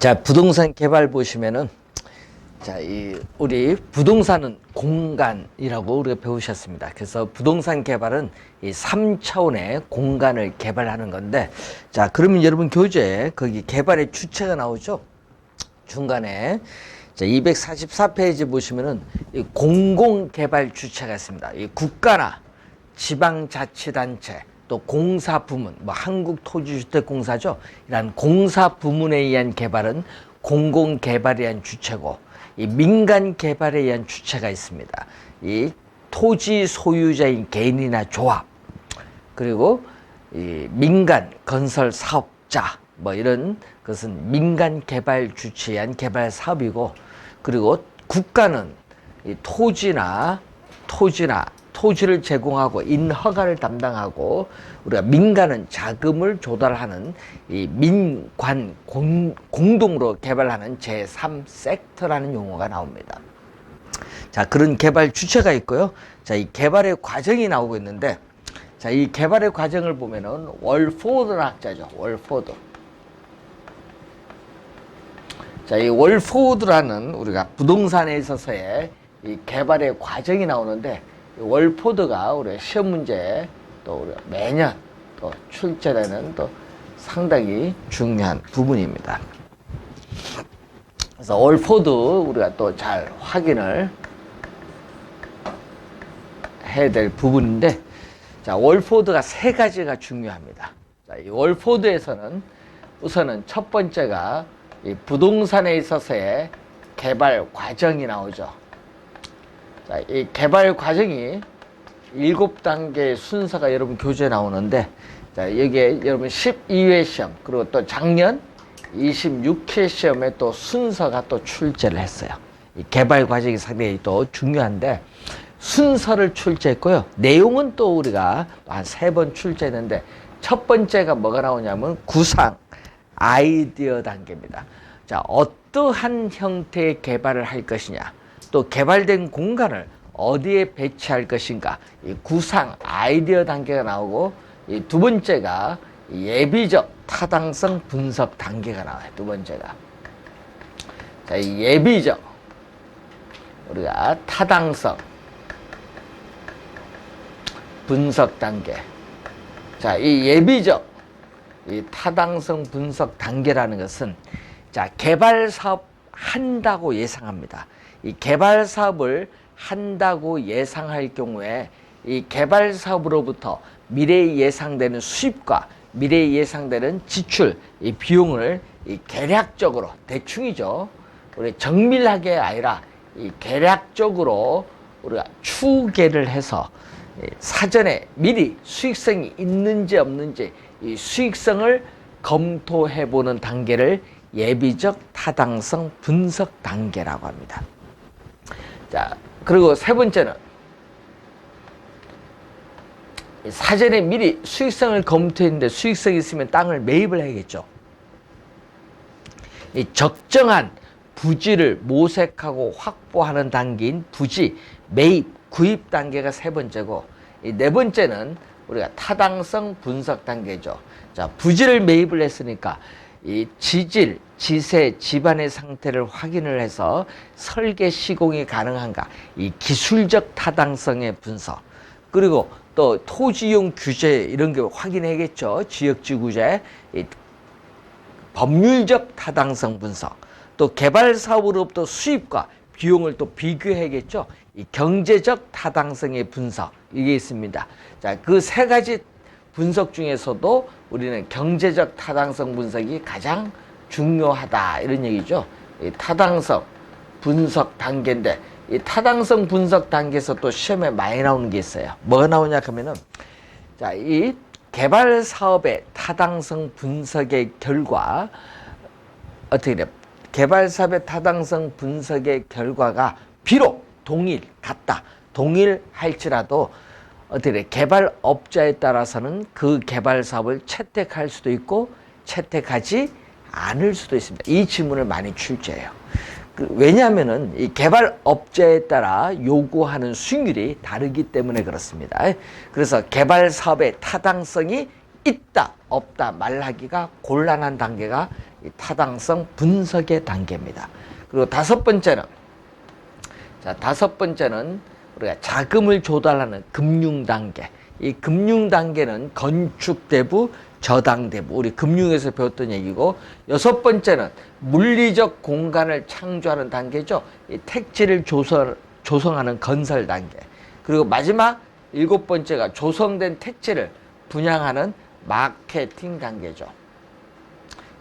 자, 부동산 개발 보시면은 우리 부동산은 공간이라고 우리가 배우셨습니다. 그래서 부동산 개발은 이 3차원의 공간을 개발하는 건데, 자, 그러면 여러분 교재에 거기 개발의 주체가 나오죠? 중간에. 자, 244페이지 보시면은 이 공공개발 주체가 있습니다. 이 국가나 지방자치단체, 또 공사부문, 뭐 한국토지주택공사죠. 이런 공사부문에 의한 개발은 공공개발에 의한 주체고, 이 민간개발에 의한 주체가 있습니다. 이 토지 소유자인 개인이나 조합, 그리고 이 민간 건설 사업자, 뭐 이런 것은 민간개발 주체에 의한 개발 사업이고, 그리고 국가는 이 토지를 제공하고 인허가를 담당하고, 우리가 민간은 자금을 조달하는 이 민관 공동으로 개발하는 제3섹터라는 용어가 나옵니다. 자, 그런 개발 주체가 있고요. 자, 이 개발의 과정이 나오고 있는데, 자, 이 개발의 과정을 보면은 월포드 학자죠. 월포드. 자, 이 월포드라는 우리가 부동산에 있어서의 이 개발의 과정이 나오는데, 월포드가 우리 시험 문제에 또 우리가 매년 또 출제되는 또 상당히 중요한 부분입니다. 그래서 월포드 우리가 또 잘 확인을 해야 될 부분인데, 자, 월포드가 세 가지가 중요합니다. 자, 이 월포드에서는 우선은 첫 번째가 이 부동산에 있어서의 개발 과정이 나오죠. 자, 이 개발 과정이 7단계의 순서가 여러분 교재에 나오는데, 자, 여기에 여러분 12회 시험, 그리고 또 작년 26회 시험에 또 순서가 또 출제를 했어요. 이 개발 과정이 상당히 또 중요한데, 순서를 출제했고요. 내용은 또 우리가 한 3번 출제했는데, 첫 번째가 뭐가 나오냐면 구상, 아이디어 단계입니다. 자, 어떠한 형태의 개발을 할 것이냐, 또 개발된 공간을 어디에 배치할 것인가, 이 구상, 아이디어 단계가 나오고, 이 두 번째가 예비적 타당성 분석 단계가 나와요. 두 번째가. 자, 이 예비적, 우리가 타당성 분석 단계. 자, 이 예비적, 이 타당성 분석 단계라는 것은, 자, 개발 사업 한다고 예상합니다. 이 개발 사업을 한다고 예상할 경우에 이 개발 사업으로부터 미래에 예상되는 수입과 미래에 예상되는 지출, 이 비용을 이 계략적으로, 대충이죠. 우리 정밀하게 아니라 이 계략적으로 우리가 추계를 해서 사전에 미리 수익성이 있는지 없는지 이 수익성을 검토해 보는 단계를 예비적 타당성 분석 단계라고 합니다. 자, 그리고 세 번째는 사전에 미리 수익성을 검토했는데 수익성이 있으면 땅을 매입을 해야겠죠. 이 적정한 부지를 모색하고 확보하는 단계인 부지 매입, 구입 단계가 세 번째고, 이 네 번째는 우리가 타당성 분석 단계죠. 자, 부지를 매입을 했으니까 이 지질, 지세, 집안의 상태를 확인을 해서 설계 시공이 가능한가, 이 기술적 타당성의 분석, 그리고 또 토지용 규제 이런 게 확인해야겠죠. 지역지구제, 이 법률적 타당성 분석, 또 개발 사업으로부터 수입과 비용을 또 비교해야겠죠. 이 경제적 타당성의 분석, 이게 있습니다. 자, 그 세 가지 분석 중에서도 우리는 경제적 타당성 분석이 가장 중요하다, 이런 얘기죠. 이 타당성 분석 단계인데, 이 타당성 분석 단계에서 또 시험에 많이 나오는 게 있어요. 뭐가 나오냐 하면은, 자, 이 개발 사업의 타당성 분석의 결과, 어떻게 돼? 개발 사업의 타당성 분석의 결과가 비록 같다, 동일할지라도 어떻게 돼? 개발업자에 따라서는 그 개발 사업을 채택할 수도 있고 채택하지 않을 수도 있습니다. 이 질문을 많이 출제해요. 왜냐하면은 이 개발업자에 따라 요구하는 수익률이 다르기 때문에 그렇습니다. 그래서 개발 사업의 타당성이 있다, 없다 말하기가 곤란한 단계가 이 타당성 분석의 단계입니다. 그리고 다섯 번째는 우리가 자금을 조달하는 금융 단계. 이 금융 단계는 건축대부, 저당대부. 우리 금융에서 배웠던 얘기고, 여섯 번째는 물리적 공간을 창조하는 단계죠. 이 택지를 조성하는 건설 단계. 그리고 마지막 일곱 번째가 조성된 택지를 분양하는 마케팅 단계죠.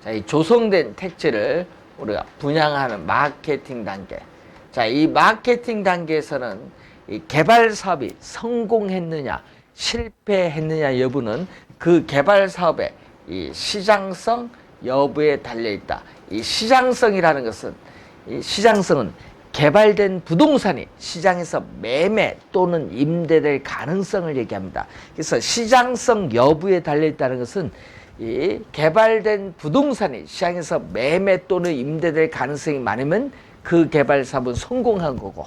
자, 이 조성된 택지를 우리가 분양하는 마케팅 단계. 자, 이 마케팅 단계에서는 이 개발 사업이 성공했느냐, 실패했느냐 여부는 그 개발 사업의 이 시장성 여부에 달려 있다. 이 시장성이라는 것은, 이 시장성은 개발된 부동산이 시장에서 매매 또는 임대될 가능성을 얘기합니다. 그래서 시장성 여부에 달려 있다는 것은 이 개발된 부동산이 시장에서 매매 또는 임대될 가능성이 많으면 그 개발 사업은 성공한 거고,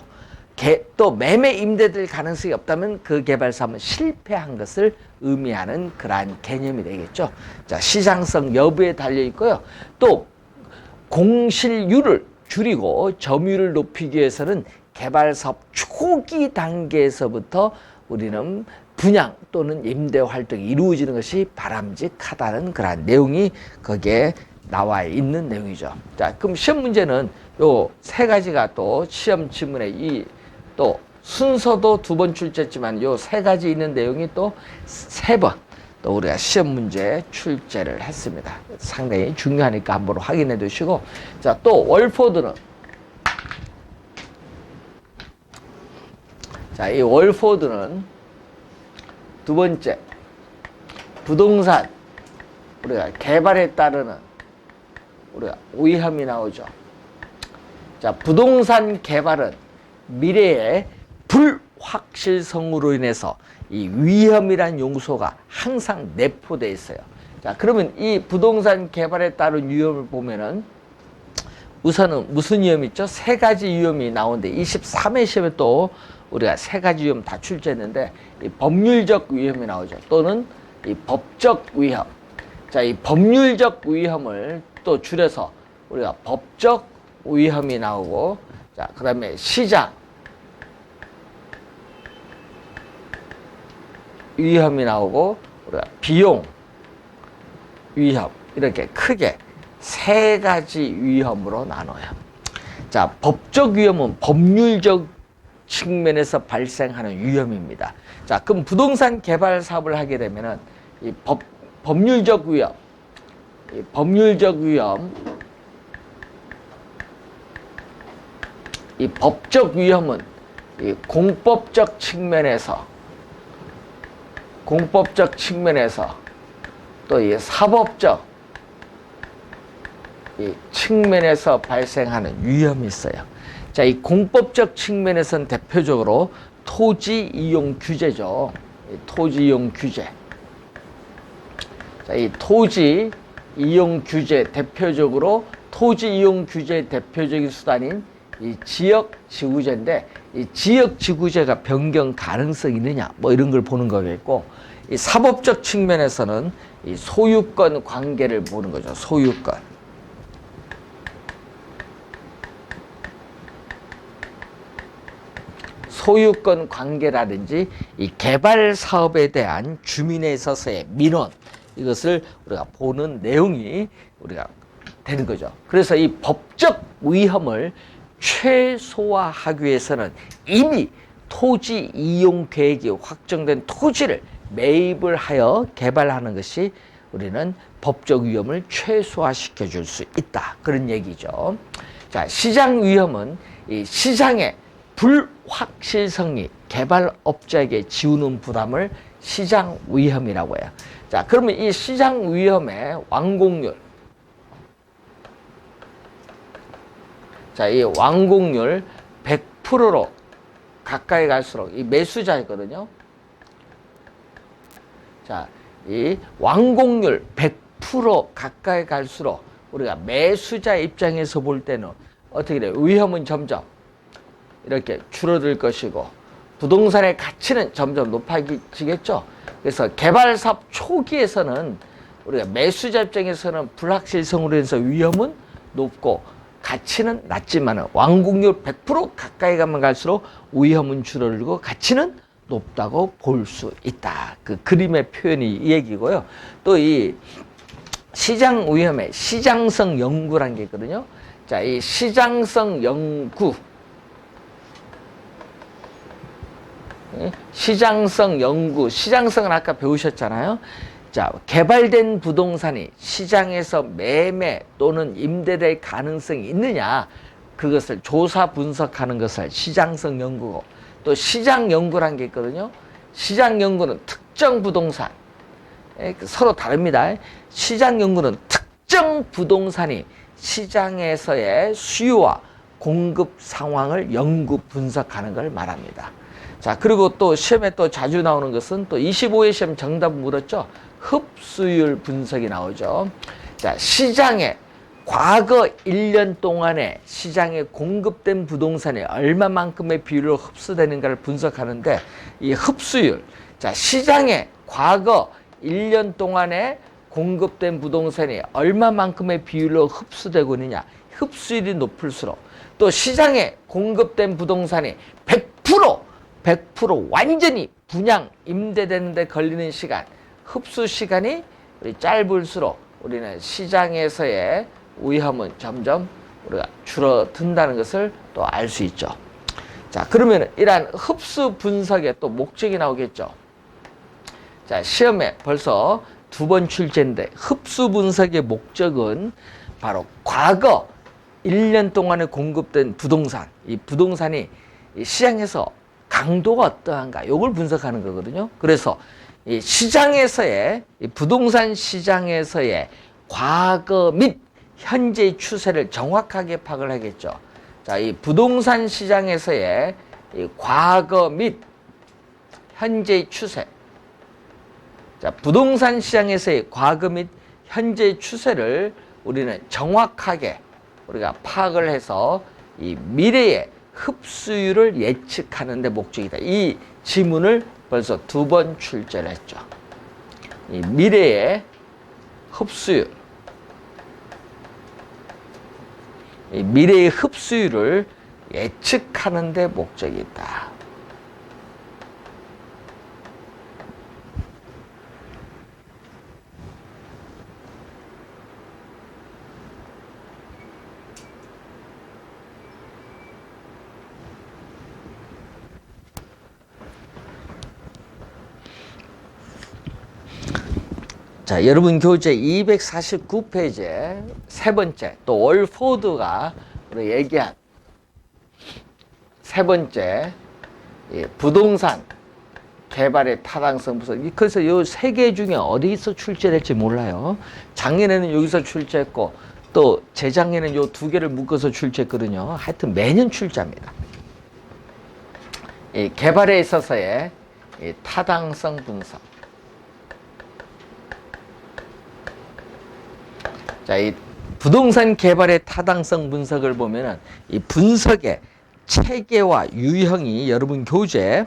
또 매매 임대될 가능성이 없다면 그 개발 사업은 실패한 것을 의미하는 그러한 개념이 되겠죠. 자, 시장성 여부에 달려 있고요. 또 공실률을 줄이고 점유율을 높이기 위해서는 개발 사업 초기 단계에서부터 우리는 분양 또는 임대 활동이 이루어지는 것이 바람직하다는 그러한 내용이 거기에 나와 있는 내용이죠. 자, 그럼 시험 문제는 요 세 가지가 또 시험 지문에 또 순서도 두 번 출제했지만 요 세 가지 있는 내용이 또 세 번 또 우리가 시험 문제 출제를 했습니다. 상당히 중요하니까 한번 확인해 두시고, 자, 또 월포드는, 자, 이 월포드는 두 번째, 부동산 우리가 개발에 따르는 우리가 위험이 나오죠. 자, 부동산 개발은 미래의 불확실성으로 인해서 이 위험이란 요소가 항상 내포되어 있어요. 자, 그러면 이 부동산 개발에 따른 위험을 보면은 우선은 무슨 위험이 있죠? 세 가지 위험이 나오는데 23회 시험에 또 우리가 세 가지 위험 다 출제했는데, 이 법률적 위험이 나오죠. 또는 이 법적 위험. 자, 이 법률적 위험을 또 줄여서 우리가 법적 위험이 나오고, 자, 그 다음에 시장 위험이 나오고, 우리가 비용 위험, 이렇게 크게 세 가지 위험으로 나눠요. 자, 법적 위험은 법률적 측면에서 발생하는 위험입니다. 자, 그럼 부동산 개발 사업을 하게 되면은 이 법률적 위험, 이 법률적 위험, 이 법적 위험은 이 공법적 측면에서 또 이 사법적 이 측면에서 발생하는 위험이 있어요. 자, 이 공법적 측면에서는 대표적으로 토지 이용 규제죠. 이 토지 이용 규제. 자, 이 토지 이용 규제 대표적으로 토지 이용 규제의 대표적인 수단인 이 지역 지구제인데, 이 지역 지구제가 변경 가능성이 있느냐, 뭐 이런 걸 보는 거겠고, 이 사법적 측면에서는 이 소유권 관계를 보는 거죠. 소유권 관계라든지 이 개발 사업에 대한 주민에 있어서의 민원, 이것을 우리가 보는 내용이 우리가 되는 거죠. 그래서 이 법적 위험을 최소화하기 위해서는 이미 토지 이용 계획이 확정된 토지를 매입을 하여 개발하는 것이 우리는 법적 위험을 최소화시켜 줄 수 있다, 그런 얘기죠. 자, 시장 위험은 이 시장의 불확실성이 개발업자에게 지우는 부담을 시장 위험이라고 해요. 자, 그러면 이 시장 위험의 완공률, 자, 이 완공률 100%로 가까이 갈수록 이 매수자이거든요. 자, 이 완공률 100% 가까이 갈수록 우리가 매수자 입장에서 볼 때는 어떻게 돼요? 위험은 점점 이렇게 줄어들 것이고, 부동산의 가치는 점점 높아지겠죠. 그래서 개발 사업 초기에서는 우리가 매수자 입장에서는 불확실성으로 인해서 위험은 높고 가치는 낮지만 완공률 100% 가까이 가면 갈수록 위험은 줄어들고 가치는 높다고 볼 수 있다. 그 그림의 표현이 이 얘기고요. 또 이 시장 위험의 시장성 연구라는 게 있거든요. 자, 이 시장성 연구, 시장성 연구, 시장성은 아까 배우셨잖아요. 자, 개발된 부동산이 시장에서 매매 또는 임대될 가능성이 있느냐, 그것을 조사 분석하는 것을 시장성 연구고, 또 시장 연구라는 게 있거든요. 시장 연구는 특정 부동산, 서로 다릅니다. 시장 연구는 특정 부동산이 시장에서의 수요와 공급 상황을 연구 분석하는 걸 말합니다. 자, 그리고 또 시험에 또 자주 나오는 것은 또 25회 시험 정답 물었죠. 흡수율 분석이 나오죠. 자, 시장에 과거 1년 동안에 시장에 공급된 부동산이 얼마만큼의 비율로 흡수되는가를 분석하는데, 이 흡수율, 자, 시장에 과거 1년 동안에 공급된 부동산이 얼마만큼의 비율로 흡수되고 있느냐, 흡수율이 높을수록, 또 시장에 공급된 부동산이 100% 완전히 분양, 임대되는 데 걸리는 시간, 흡수 시간이 짧을수록 우리는 시장에서의 위험은 점점 우리가 줄어든다는 것을 또 알 수 있죠. 자, 그러면 이러한 흡수 분석의 또 목적이 나오겠죠. 자, 시험에 벌써 2번 출제인데, 흡수 분석의 목적은 바로 과거 1년 동안에 공급된 부동산, 이 부동산이 이 시장에서 강도가 어떠한가, 이걸 분석하는 거거든요. 그래서 이 시장에서의, 이 부동산 시장에서의 과거 및 현재의 추세를 정확하게 파악을 하겠죠. 자, 이 부동산 시장에서의 이 과거 및 현재의 추세. 자, 부동산 시장에서의 과거 및 현재의 추세를 우리는 정확하게 우리가 파악을 해서 이 미래의 흡수율을 예측하는 데 목적이다. 이 지문을 벌써 2번 출제를 했죠. 이 미래의 흡수율, 이 미래의 흡수율을 예측하는 데 목적이 있다. 자, 여러분 교재 249페이지에 세 번째, 또 월포드가 우리 얘기한 세 번째, 부동산 개발의 타당성 분석. 그래서 이 세 개 중에 어디서 출제될지 몰라요. 작년에는 여기서 출제했고, 또 재작년에는 이 2개를 묶어서 출제했거든요. 하여튼 매년 출제합니다. 이 개발에 있어서의 이 타당성 분석. 자, 이 부동산 개발의 타당성 분석을 보면은 이 분석의 체계와 유형이 여러분 교재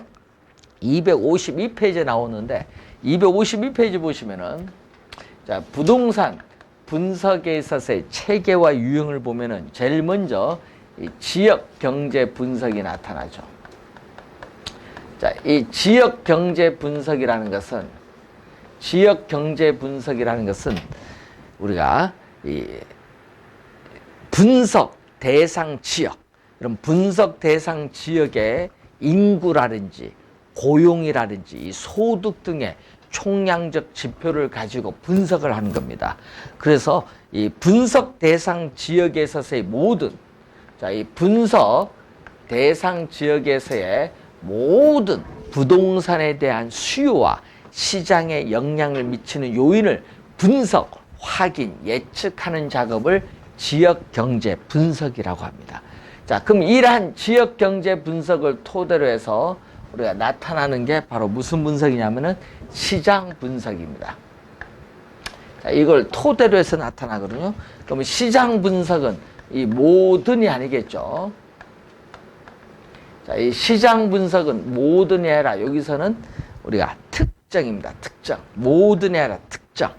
252페이지에 나오는데, 252페이지 보시면은, 자, 부동산 분석에 있어서의 체계와 유형을 보면은 제일 먼저 이 지역 경제 분석이 나타나죠. 자, 이 지역 경제 분석이라는 것은 우리가 이 분석 대상 지역, 이런 분석 대상 지역의 인구라든지 고용이라든지 이 소득 등의 총량적 지표를 가지고 분석을 하는 겁니다. 그래서 이 분석 대상 지역에 있어서의 모든, 자, 이 분석 대상 지역에서의 모든 부동산에 대한 수요와 시장에 영향을 미치는 요인을 분석, 확인, 예측하는 작업을 지역경제 분석이라고 합니다. 자, 그럼 이러한 지역경제 분석을 토대로 해서 우리가 나타나는 게 바로 무슨 분석이냐면은 시장 분석입니다. 자, 이걸 토대로 해서 나타나거든요. 그러면 시장 분석은 이 모든이 아니겠죠. 자, 이 시장 분석은 모든이 아니라 여기서는 우리가 특정입니다. 특정. 모든이 아니라 특정.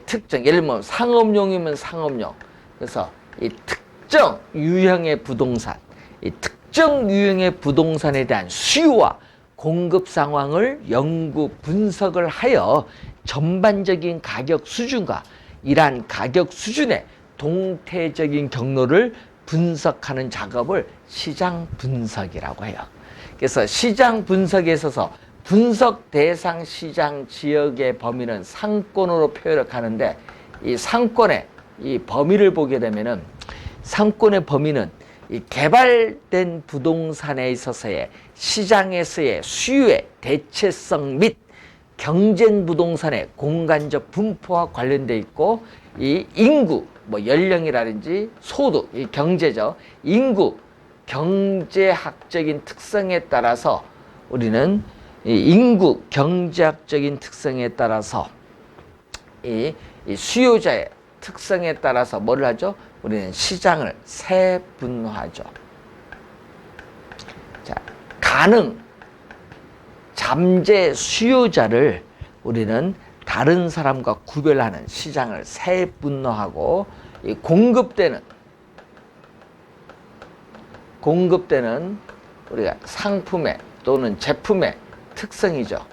특정. 예를 들면 상업용이면 상업용. 그래서 이 특정 유형의 부동산, 이 특정 유형의 부동산에 대한 수요와 공급 상황을 연구 분석을 하여 전반적인 가격 수준과 이러한 가격 수준의 동태적인 경로를 분석하는 작업을 시장 분석이라고 해요. 그래서 시장 분석에 있어서 분석 대상 시장 지역의 범위는 상권으로 표현을 하는데, 이 상권의 이 범위를 보게 되면은 상권의 범위는 이 개발된 부동산에 있어서의 시장에서의 수요의 대체성 및 경쟁 부동산의 공간적 분포와 관련돼 있고, 이 인구, 뭐 연령이라든지 소득, 이 경제적 인구, 경제학적인 특성에 따라서 우리는 이 인구 경제학적인 특성에 따라서 이 수요자의 특성에 따라서 뭐를 하죠? 우리는 시장을 세분화하죠. 자, 가능 잠재 수요자를 우리는 다른 사람과 구별하는 시장을 세분화하고, 이 공급되는 우리가 상품의 또는 제품의 특성이죠.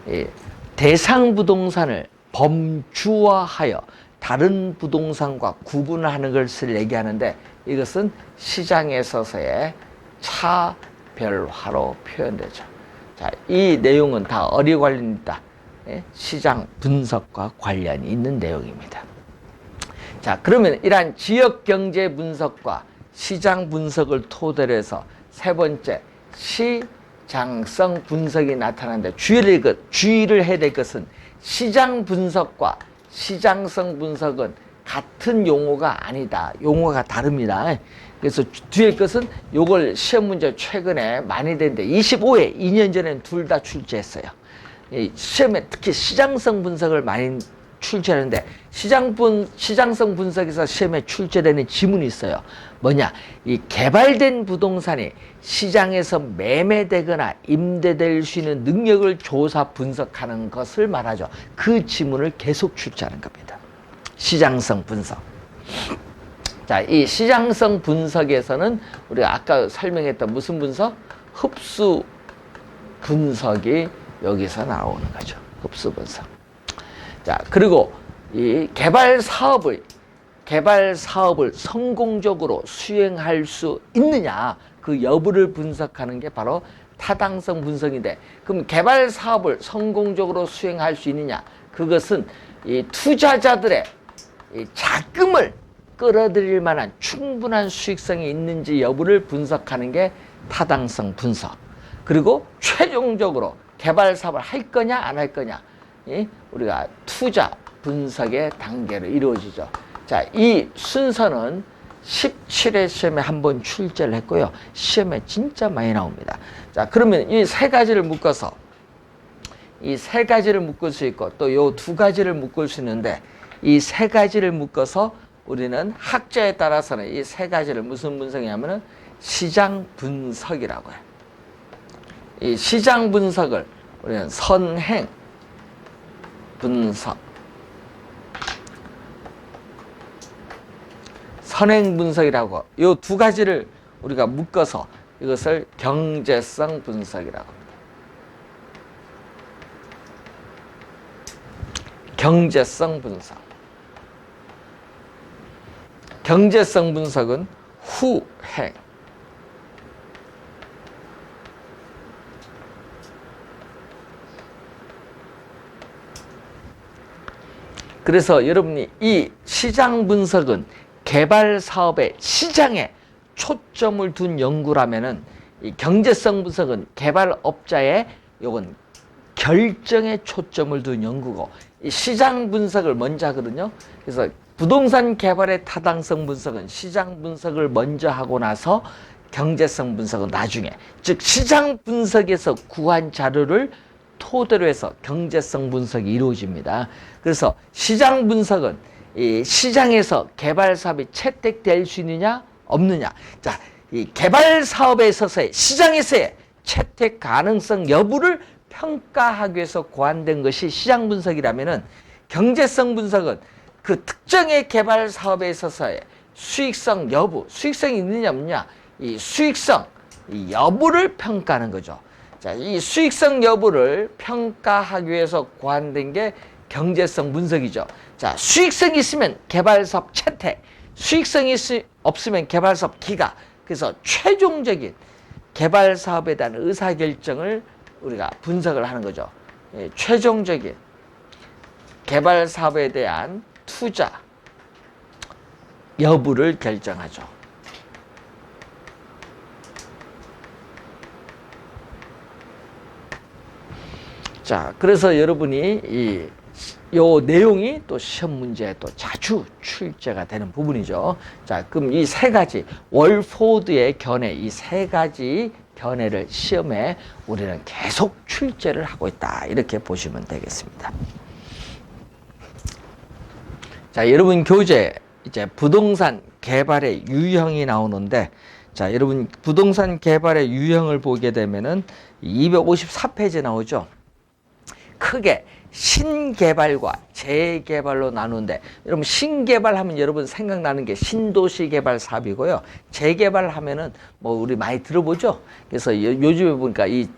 이 대상 부동산을 범주화하여 다른 부동산과 구분하는 것을 얘기하는데, 이것은 시장에 있어서의 차별화로 표현되죠. 자, 이 내용은 다 어디에 관련이 있다? 시장 분석과 관련이 있는 내용입니다. 자, 그러면 이러한 지역 경제 분석과 시장 분석을 토대로 해서 세 번째, 시장성 분석이 나타나는데, 주의를 해야 될 것은 시장 분석과 시장성 분석은 같은 용어가 아니다. 용어가 다릅니다. 그래서 뒤에 것은 요걸 시험 문제 최근에 많이 됐는데 25회 2년 전에는 둘 다 출제했어요. 시험에 특히 시장성 분석을 많이 출제하는데, 시장성 분석에서 시험에 출제되는 지문이 있어요. 뭐냐? 이 개발된 부동산이 시장에서 매매되거나 임대될 수 있는 능력을 조사 분석하는 것을 말하죠. 그 지문을 계속 출제하는 겁니다. 시장성 분석. 자, 이 시장성 분석에서는 우리가 아까 설명했던 무슨 분석? 흡수 분석이 여기서 나오는 거죠. 흡수 분석. 자, 그리고 이 개발 사업을 성공적으로 수행할 수 있느냐, 그 여부를 분석하는 게 바로 타당성 분석인데, 그럼 개발 사업을 성공적으로 수행할 수 있느냐, 그것은 이 투자자들의 이 자금을 끌어들일 만한 충분한 수익성이 있는지 여부를 분석하는 게 타당성 분석. 그리고 최종적으로 개발 사업을 할 거냐 안 할 거냐, 우리가 투자 분석의 단계로 이루어지죠. 자, 이 순서는 17회 시험에 한번 출제를 했고요. 시험에 진짜 많이 나옵니다. 자, 그러면 이 세 가지를 묶어서 묶을 수 있고, 또 요 두 가지를 묶을 수 있는데, 이 세 가지를 묶어서 우리는 학자에 따라서는 이 세 가지를 무슨 분석이냐면은 시장 분석이라고 해요. 이 시장 분석을 우리는 선행 분석, 선행 분석이라고, 이 두 가지를 우리가 묶어서 이것을 경제성 분석이라고 합니다. 경제성 분석. 경제성 분석은 후행. 그래서 여러분이 이 시장 분석은 개발 사업의 시장에 초점을 둔 연구라면은, 이 경제성 분석은 개발업자의 요건 결정에 초점을 둔 연구고, 이 시장 분석을 먼저 하거든요. 그래서 부동산 개발의 타당성 분석은 시장 분석을 먼저 하고 나서 경제성 분석은 나중에, 즉 시장 분석에서 구한 자료를 토대로 해서 경제성 분석이 이루어집니다. 그래서 시장 분석은 이 시장에서 개발 사업이 채택될 수 있느냐 없느냐. 자, 이 개발 사업에 있어서의 시장에서의 채택 가능성 여부를 평가하기 위해서 고안된 것이 시장 분석이라면은 경제성 분석은 그 특정의 개발 사업에 있어서의 수익성 여부, 수익성이 있느냐 없느냐, 이 수익성, 이 여부를 평가하는 거죠. 자, 이 수익성 여부를 평가하기 위해서 고안된 게 경제성 분석이죠. 자, 수익성이 있으면 개발 사업 채택, 수익성이 없으면 개발 사업 기각. 그래서 최종적인 개발 사업에 대한 의사결정을 우리가 분석을 하는 거죠. 예, 최종적인 개발 사업에 대한 투자 여부를 결정하죠. 자, 그래서 여러분이 요 내용이 또 시험 문제에 또 자주 출제가 되는 부분이죠. 자, 그럼 이 세 가지 월포드의 견해, 이 세 가지 견해를 시험에 우리는 계속 출제를 하고 있다. 이렇게 보시면 되겠습니다. 자, 여러분 교재 이제 부동산 개발의 유형이 나오는데, 자, 여러분 부동산 개발의 유형을 보게 되면은 254페이지 나오죠. 크게 신개발과 재개발로 나누는데, 여러분 신개발하면 여러분 생각나는 게 신도시 개발 사업이고요. 재개발하면은 뭐 우리 많이 들어보죠. 그래서 요즘에 보니까 이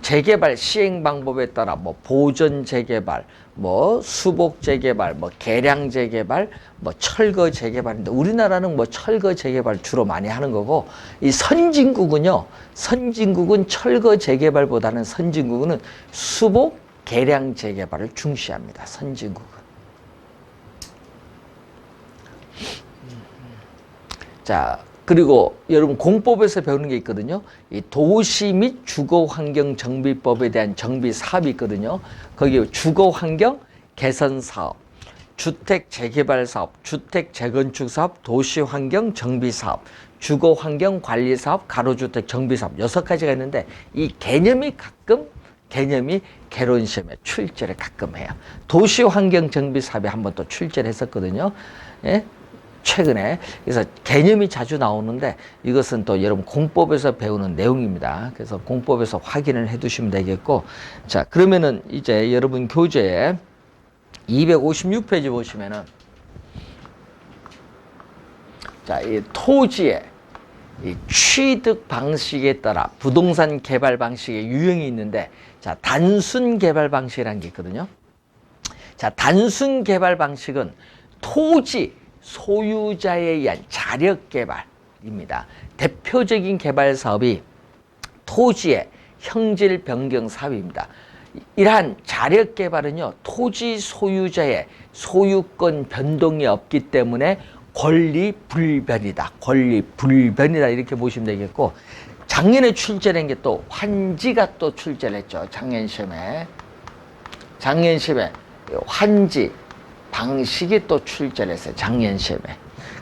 재개발 시행 방법에 따라 뭐 보전 재개발, 뭐 수복 재개발, 뭐 계량 재개발, 뭐 철거 재개발인데, 우리나라는 뭐 철거 재개발 주로 많이 하는 거고, 이 선진국은요, 선진국은 철거 재개발보다는 선진국은 수복 계량 재개발을 중시합니다. 선진국은. 자, 그리고 여러분 공법에서 배우는 게 있거든요. 이 도시 및 주거환경 정비법에 대한 정비 사업이 있거든요. 거기 주거환경 개선 사업, 주택 재개발 사업, 주택 재건축 사업, 도시환경 정비 사업, 주거환경 관리 사업, 가로주택 정비 사업 6가지가 있는데, 이 개념이 개론 시험에 출제를 가끔 해요. 도시환경 정비 사업에 한번 또 출제를 했었거든요. 예? 최근에. 그래서 개념이 자주 나오는데, 이것은 또 여러분 공법에서 배우는 내용입니다. 그래서 공법에서 확인을 해 두시면 되겠고, 자, 그러면은 이제 여러분 교재에 256페이지 보시면은, 자, 이 토지의 이 취득 방식에 따라 부동산 개발 방식의 유형이 있는데, 자, 단순 개발 방식이라는 게 있거든요. 자, 단순 개발 방식은 토지 소유자에 의한 자력 개발입니다. 대표적인 개발 사업이 토지의 형질 변경 사업입니다. 이러한 자력 개발은요, 토지 소유자의 소유권 변동이 없기 때문에 권리 불변이다. 권리 불변이다. 이렇게 보시면 되겠고, 작년에 출제된 게 또 환지가 또 출제를 했죠. 작년 시험에 환지 방식이 또 출제를 했어요. 작년 시험에.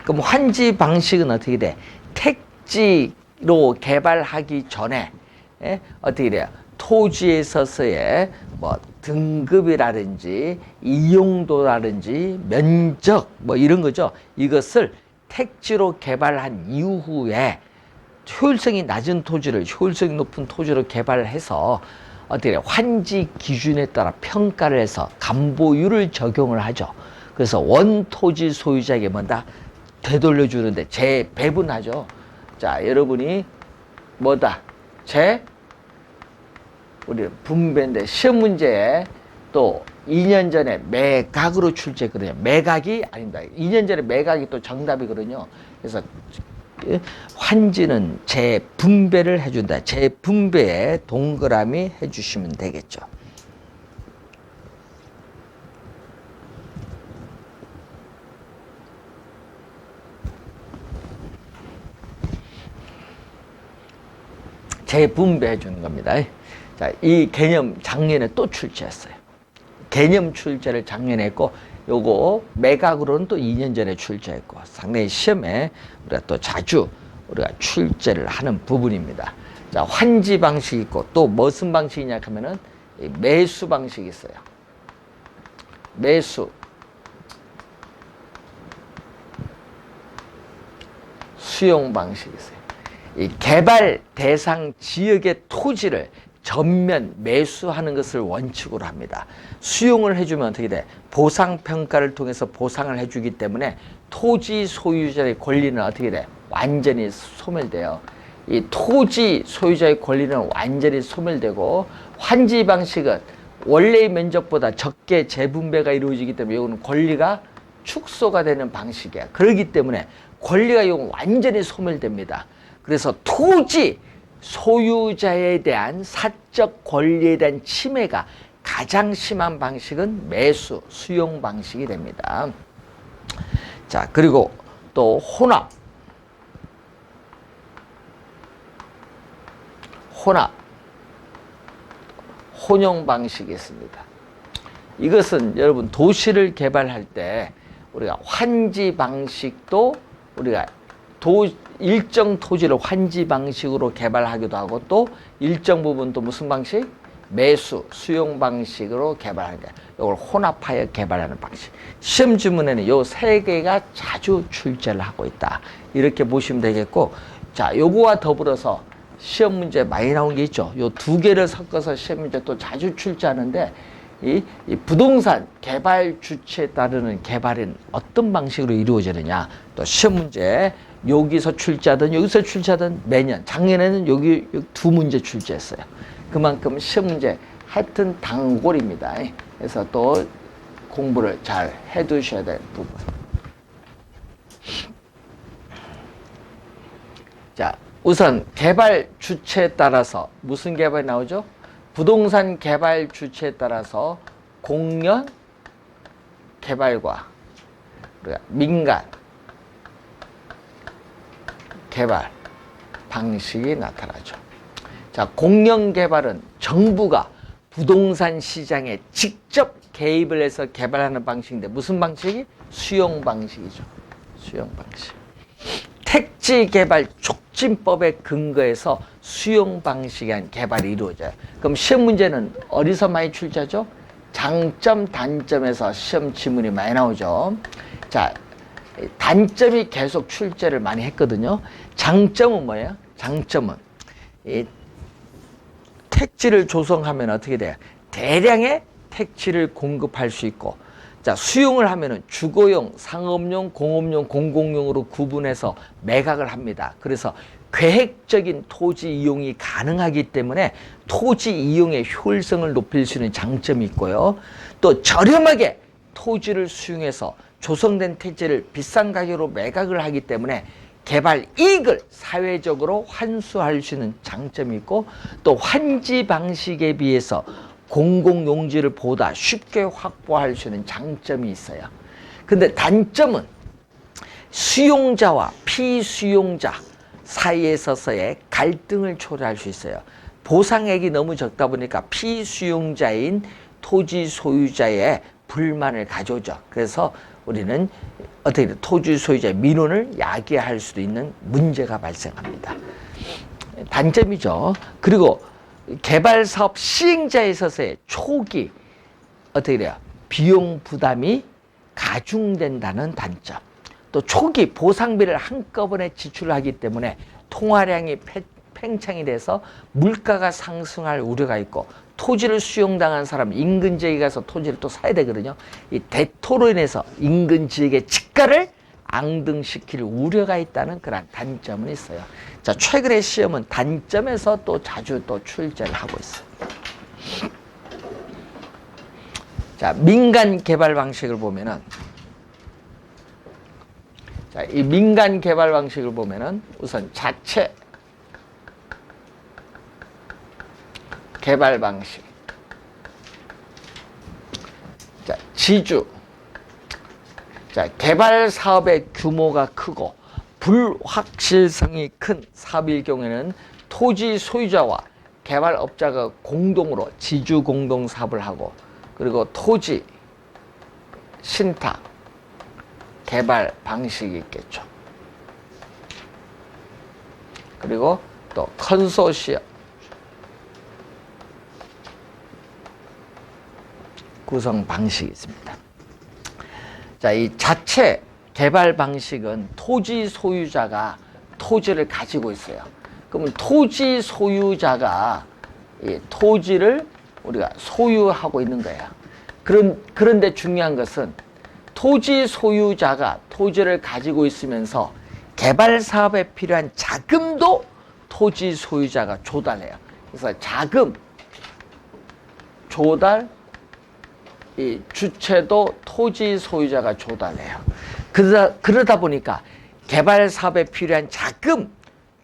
그럼 환지 방식은 어떻게 돼? 택지로 개발하기 전에 어떻게 돼요? 토지에 있어서의 뭐 등급이라든지 이용도라든지 면적 뭐 이런 거죠. 이것을 택지로 개발한 이후에 효율성이 낮은 토지를 효율성이 높은 토지로 개발해서 어떻게 돼요? 환지 기준에 따라 평가를 해서 감보율을 적용을 하죠. 그래서 원토지 소유자에게 뭐다? 되돌려주는데 재배분하죠. 자, 여러분이 뭐다? 우리 분배인데, 시험 문제에 또 2년 전에 매각으로 출제했거든요. 매각이 아닙니다. 2년 전에 매각이 또 정답이거든요. 그래서 환지는 재분배를 해준다. 재분배에 동그라미 해주시면 되겠죠. 재분배해 주는 겁니다. 자, 이 개념 작년에 또 출제했어요. 개념 출제를 작년에 했고, 요거 매각으로는 또 2년 전에 출제했고, 상당히 시험에 우리가 또 자주 우리가 출제를 하는 부분입니다. 자, 환지 방식이 있고, 또 무슨 방식이냐 하면은 매수 방식이 있어요. 매수, 수용 방식이 있어요. 이 개발 대상 지역의 토지를 전면 매수하는 것을 원칙으로 합니다. 수용을 해주면 어떻게 돼? 보상평가를 통해서 보상을 해주기 때문에 토지 소유자의 권리는 어떻게 돼? 완전히 소멸돼요. 이 토지 소유자의 권리는 완전히 소멸되고, 환지 방식은 원래의 면적보다 적게 재분배가 이루어지기 때문에 이거는 권리가 축소가 되는 방식이야. 그렇기 때문에 권리가 이건 완전히 소멸됩니다. 그래서 토지 소유자에 대한 사적 권리에 대한 침해가 가장 심한 방식은 매수, 수용 방식이 됩니다. 자, 그리고 또 혼합, 혼용 방식이 있습니다. 이것은 여러분 도시를 개발할 때 우리가 환지 방식도 우리가 일정 토지를 환지 방식으로 개발하기도 하고, 또 일정 부분 또 무슨 방식? 매수, 수용 방식으로 개발하는 거예요. 이걸 혼합하여 개발하는 방식. 시험 지문에는 요 세 개가 자주 출제를 하고 있다. 이렇게 보시면 되겠고, 자, 요거와 더불어서 시험 문제 많이 나온 게 있죠. 요 두 개를 섞어서 시험 문제 또 자주 출제하는데, 이 부동산 개발 주체에 따르는 개발은 어떤 방식으로 이루어지느냐. 또 시험 문제 여기서 출제하든 여기서 출제하든 매년, 작년에는 여기 두 문제 출제했어요. 그만큼 시험 문제 하여튼 단골입니다. 그래서 또 공부를 잘 해두셔야 될 부분. 자, 우선 개발 주체에 따라서 무슨 개발이 나오죠? 부동산 개발 주체에 따라서 공연 개발과 민간 개발 방식이 나타나죠. 자, 공연 개발은 정부가 부동산 시장에 직접 개입을 해서 개발하는 방식인데, 무슨 방식이? 수용 방식이죠. 수용 방식. 택지 개발 촉진법에 근거해서 수용 방식의 개발이 이루어져요. 그럼 시험 문제는 어디서 많이 출제하죠? 장점, 단점에서 시험 지문이 많이 나오죠. 자, 단점이 계속 출제를 많이 했거든요. 장점은 뭐예요? 장점은 이 택지를 조성하면 어떻게 돼요? 대량의 택지를 공급할 수 있고, 자, 수용을 하면은 주거용, 상업용, 공업용, 공공용으로 구분해서 매각을 합니다. 그래서 계획적인 토지 이용이 가능하기 때문에 토지 이용의 효율성을 높일 수 있는 장점이 있고요. 또 저렴하게 토지를 수용해서 조성된 택지를 비싼 가격으로 매각을 하기 때문에 개발 이익을 사회적으로 환수할 수 있는 장점이 있고, 또 환지 방식에 비해서 공공용지를 보다 쉽게 확보할 수 있는 장점이 있어요. 근데 단점은 수용자와 피수용자 사이에서의 갈등을 초래할 수 있어요. 보상액이 너무 적다 보니까 피수용자인 토지 소유자의 불만을 가져오죠. 그래서 우리는 어떻게 토지 소유자의 민원을 야기할 수도 있는 문제가 발생합니다. 단점이죠. 그리고 개발 사업 시행자에 있어서의 초기 어떻게 돼요? 비용 부담이 가중된다는 단점. 또 초기 보상비를 한꺼번에 지출하기 때문에 통화량이 팽창이 돼서 물가가 상승할 우려가 있고, 토지를 수용당한 사람 인근 지역에 가서 토지를 또 사야 되거든요. 이 대토로 인해서 인근 지역의 집가를 앙등시킬 우려가 있다는 그런 단점은 있어요. 자, 최근의 시험은 단점에서 또 자주 또 출제를 하고 있어요. 자, 민간 개발 방식을 보면은, 자, 이 민간 개발 방식을 보면은 우선 자체 개발 방식. 자, 지주. 자, 개발 사업의 규모가 크고 불확실성이 큰 사업일 경우에는 토지 소유자와 개발업자가 공동으로 지주 공동 사업을 하고, 그리고 토지 신탁 개발 방식이 있겠죠. 그리고 또 컨소시엄 구성 방식이 있습니다. 자, 이 자체 개발 방식은 토지 소유자가 토지를 가지고 있어요. 그러면 토지 소유자가 이 토지를 우리가 소유하고 있는 거야. 그런데 중요한 것은 토지 소유자가 토지를 가지고 있으면서 개발 사업에 필요한 자금도 토지 소유자가 조달해요. 그래서 자금 조달, 이 주체도 토지 소유자가 조달해요. 그러다 보니까 개발 사업에 필요한 자금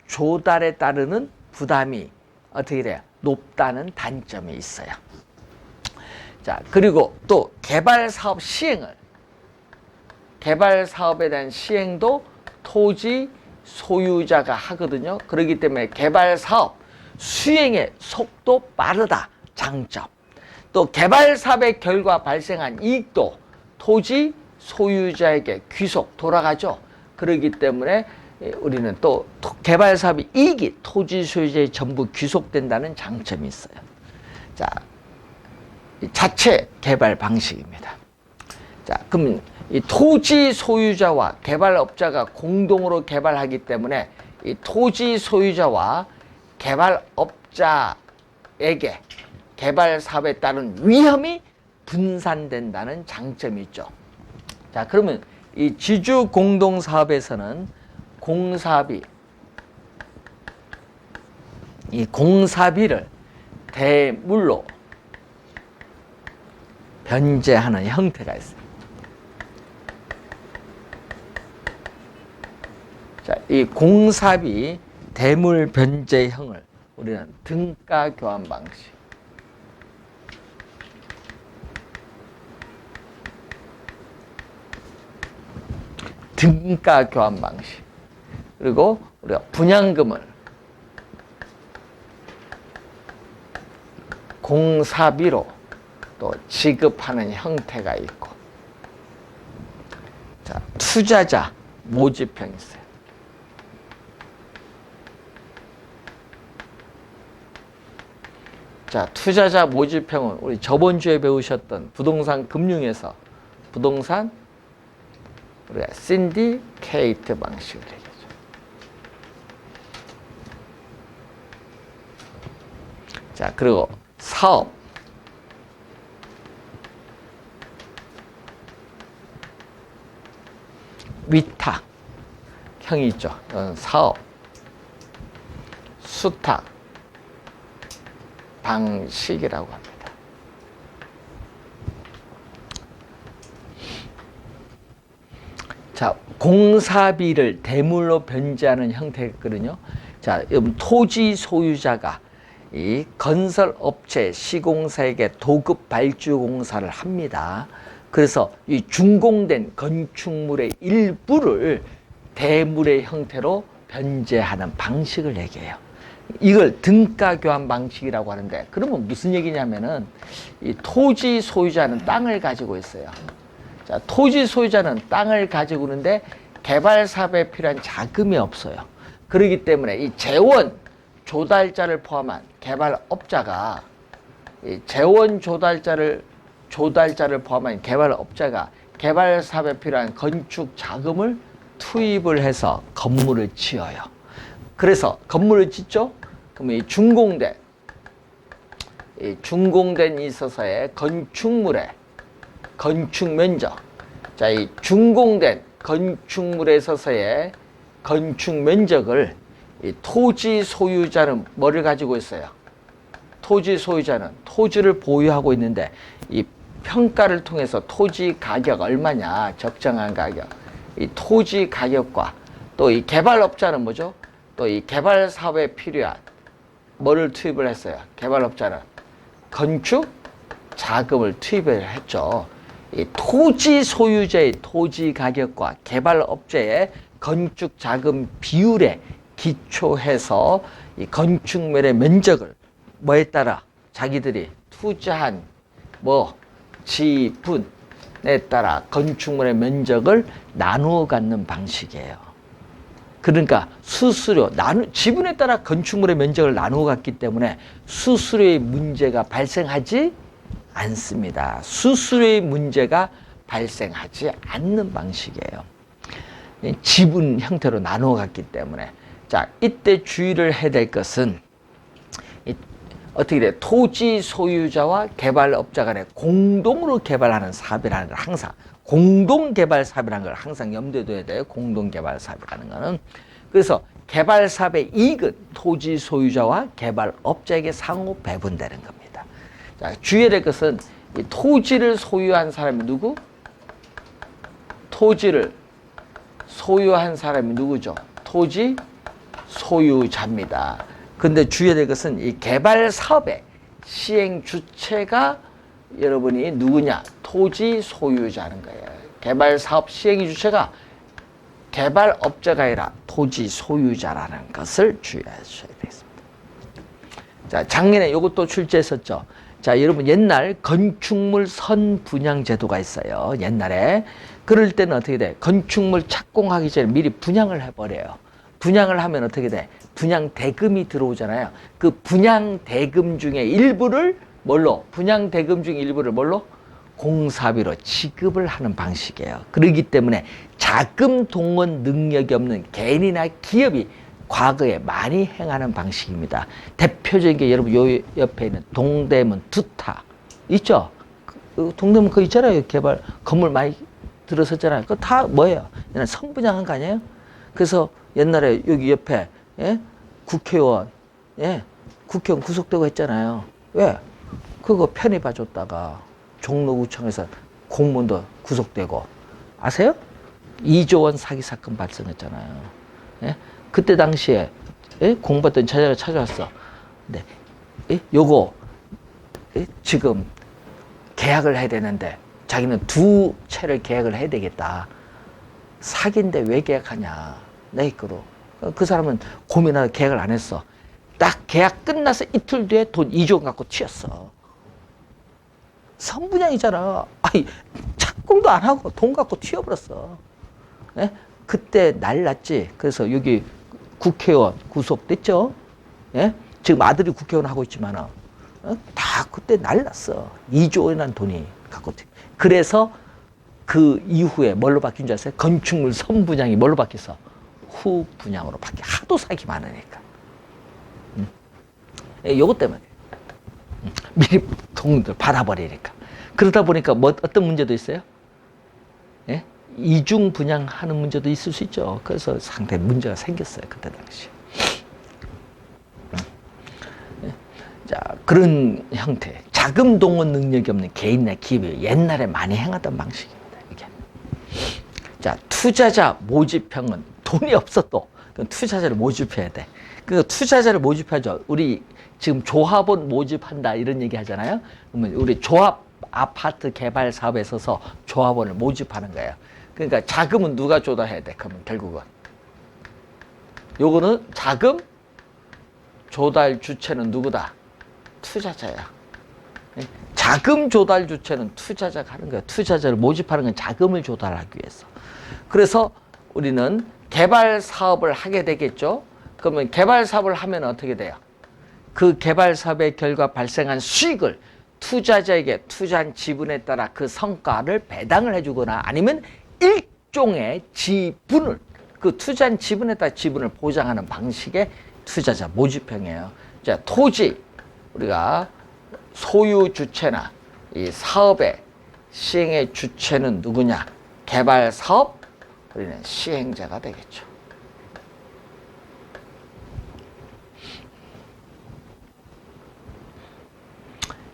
조달에 따르는 부담이 어떻게 돼요? 높다는 단점이 있어요. 자, 그리고 또 개발 사업에 대한 시행도 토지 소유자가 하거든요. 그렇기 때문에 개발 사업 수행의 속도 빠르다. 장점. 또 개발 사업의 결과 발생한 이익도 토지 소유자에게 귀속 돌아가죠. 그렇기 때문에 우리는 또 개발 사업의 이익이 토지 소유자에 전부 귀속된다는 장점이 있어요. 자, 자체 개발 방식입니다. 자, 그럼 이 토지 소유자와 개발업자가 공동으로 개발하기 때문에 이 토지 소유자와 개발업자에게 개발 사업에 따른 위험이 분산된다는 장점이 있죠. 자, 그러면 이 지주 공동 사업에서는 공사비를 대물로 변제하는 형태가 있어요. 자, 이 공사비 대물 변제형을 우리는 등가 교환 방식. 등가 교환 방식. 그리고 우리가 분양금을 공사비로 또 지급하는 형태가 있고, 자, 투자자 모집형이 있어요. 자, 투자자 모집형은 우리 저번 주에 배우셨던 부동산 금융에서 부동산 우리가 신디케이트 방식을 얘기하죠. 자, 그리고 사업, 위탁형이 있죠. 사업, 수탁 방식이라고 합니다. 자, 공사비를 대물로 변제하는 형태거든요. 자, 토지 소유자가 이 건설업체 시공사에게 도급 발주 공사를 합니다. 그래서 이 준공된 건축물의 일부를 대물의 형태로 변제하는 방식을 얘기해요. 이걸 등가 교환 방식이라고 하는데, 그러면 무슨 얘기냐면은 이 토지 소유자는 땅을 가지고 있어요. 자, 토지 소유자는 땅을 가지고 있는데 개발 사업에 필요한 자금이 없어요. 그렇기 때문에 이 재원 조달자를 포함한 개발업자가 이 재원 조달자를 포함한 개발업자가 개발 사업에 필요한 건축 자금을 투입을 해서 건물을 지어요. 그래서 건물을 짓죠. 그러면 이 준공된 있어서의 건축물의 건축 면적. 자, 이 준공된 건축물에 있어서의 건축 면적을 이 토지 소유자는 뭐를 가지고 있어요? 토지 소유자는 토지를 보유하고 있는데 이 평가를 통해서 토지 가격 얼마냐, 적정한 가격. 이 토지 가격과 또 이 개발업자는 뭐죠? 또 이 개발 사업에 필요한 뭐를 투입을 했어요? 개발업자는 건축 자금을 투입을 했죠. 이 토지 소유자의 토지 가격과 개발업자의 건축 자금 비율에 기초해서 이 건축물의 면적을 뭐에 따라 자기들이 투자한 지분에 따라 건축물의 면적을 나누어 갖는 방식이에요. 그러니까 수수료, 지분에 따라 건축물의 면적을 나누어 갖기 때문에 수수료의 문제가 발생하지 않습니다. 수수료의 문제가 발생하지 않는 방식이에요. 지분 형태로 나누어 갔기 때문에. 자, 이때 주의를 해야 될 것은 어떻게 돼? 토지 소유자와 개발업자 간에 공동으로 개발하는 사업이라는 걸 항상 공동개발 사업이라는 걸 항상 염두에 둬야 돼요. 공동개발 사업이라는 거는. 그래서 개발 사업의 이익은 토지 소유자와 개발업자에게 상호 배분되는 겁니다. 자, 주의해야 될 것은 이 토지를 소유한 사람이 누구? 토지를 소유한 사람이 누구죠? 토지 소유자입니다. 근데 주의해야 될 것은 이 개발 사업의 시행 주체가 여러분이 누구냐? 토지 소유자는 거예요. 개발 사업 시행 주체가 개발업자가 아니라 토지 소유자라는 것을 주의하셔야 되겠습니다. 자, 작년에 이것도 출제했었죠. 자, 여러분 옛날 건축물 선분양 제도가 있어요. 옛날에. 그럴 때는 어떻게 돼? 건축물 착공하기 전에 미리 분양을 해버려요. 분양을 하면 어떻게 돼? 분양 대금이 들어오잖아요. 그 분양 대금 중에 일부를 뭘로? 분양 대금 중 일부를 뭘로? 공사비로 지급을 하는 방식이에요. 그렇기 때문에 자금 동원 능력이 없는 개인이나 기업이 과거에 많이 행하는 방식입니다. 대표적인 게 여러분 요 옆에 있는 동대문 두타 있죠? 동대문 그거 있잖아요. 개발 건물 많이 들어섰잖아요. 그거 다 뭐예요? 옛날 선분양한 거 아니에요? 그래서 옛날에 여기 옆에 국회의원 국회의원 구속되고 했잖아요. 왜? 그거 편의 봐줬다가 종로구청에서 공무원도 구속되고 아세요? 2조 원 사기 사건 발생했잖아요. 그때 당시에 공부했던 제자가 찾아왔어. 근데 요거 지금 계약을 해야 되는데 자기는 2채를 계약을 해야 되겠다. 사기인데 왜 계약하냐. 내 입으로. 그 사람은 고민하다 계약을 안 했어. 딱 계약 끝나서 이틀 뒤에 돈 2조 원 갖고 튀었어. 선분양이잖아. 아니, 착공도 안 하고 돈 갖고 튀어버렸어. 그때 난랐지. 그래서 여기 국회의원 구속됐죠. 지금 아들이 국회의원 하고 있지만 다 그때 난랐어. 2조 원이라는 돈이 갖고 튀어. 그래서 그 이후에 뭘로 바뀐 줄 아세요? 건축물 선분양이 뭘로 바뀌었어? 후분양으로 바뀌어. 하도 사기 많으니까. 요것 때문에. 미리 돈들 받아버리니까. 그러다 보니까 뭐 어떤 문제도 있어요? 이중 분양하는 문제도 있을 수 있죠. 그래서 상당히 문제가 생겼어요. 그때 당시. 자, 그런 형태. 자금 동원 능력이 없는 개인이나 기업이 옛날에 많이 행하던 방식입니다. 이게. 자, 투자자 모집형은 돈이 없어도 투자자를 모집해야 돼. 그러니까 투자자를 모집하죠. 우리 지금 조합원 모집한다 이런 얘기 하잖아요. 그러면 우리 조합 아파트 개발 사업에 있어서 조합원을 모집하는 거예요. 그러니까 자금은 누가 조달해야 돼? 그러면 결국은 요거는 자금 조달 주체는 누구다? 투자자야. 자금 조달 주체는 투자자가 하는 거예요. 투자자를 모집하는 건 자금을 조달하기 위해서. 그래서 우리는 개발 사업을 하게 되겠죠. 그러면 개발 사업을 하면 어떻게 돼요? 그 개발 사업의 결과 발생한 수익을 투자자에게 투자한 지분에 따라 그 성과를 배당을 해주거나 아니면 일종의 지분을 그 투자한 지분에 따라 지분을 보장하는 방식의 투자자 모집형이에요. 자, 토지 우리가 소유 주체나 이 사업의 시행의 주체는 누구냐? 개발 사업 우리는 시행자가 되겠죠.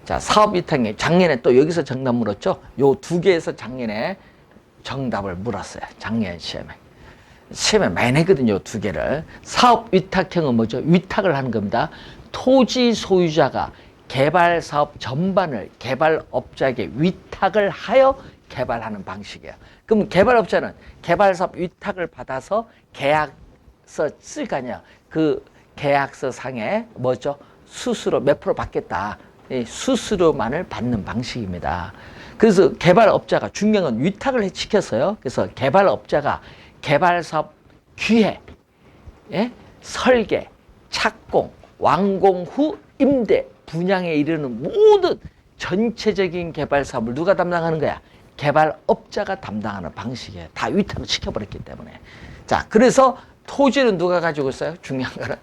자, 사업 위탁이 작년에 또 여기서 정답 물었죠? 요 2개에서 작년에 정답을 물었어요. 작년 시험에. 시험에 많이 내거든요. 요 2개를. 사업 위탁형은 뭐죠? 위탁을 하는 겁니다. 토지 소유자가 개발 사업 전반을 개발업자에게 위탁을 하여 개발하는 방식이에요. 그럼 개발업자는 개발 사업 위탁을 받아서 계약서 쓸 거 아니야. 그 계약서 상에 뭐죠? 수수료 몇 프로 받겠다. 수수료만을 받는 방식입니다. 그래서 개발업자가 중요한 건 위탁을 시켰어요. 그래서 개발업자가 개발사업 기획, 설계, 착공, 완공 후 임대, 분양에 이르는 모든 전체적인 개발사업을 누가 담당하는 거야? 개발업자가 담당하는 방식이에요. 다 위탁을 시켜버렸기 때문에. 자, 그래서 토지는 누가 가지고 있어요? 중요한 거는.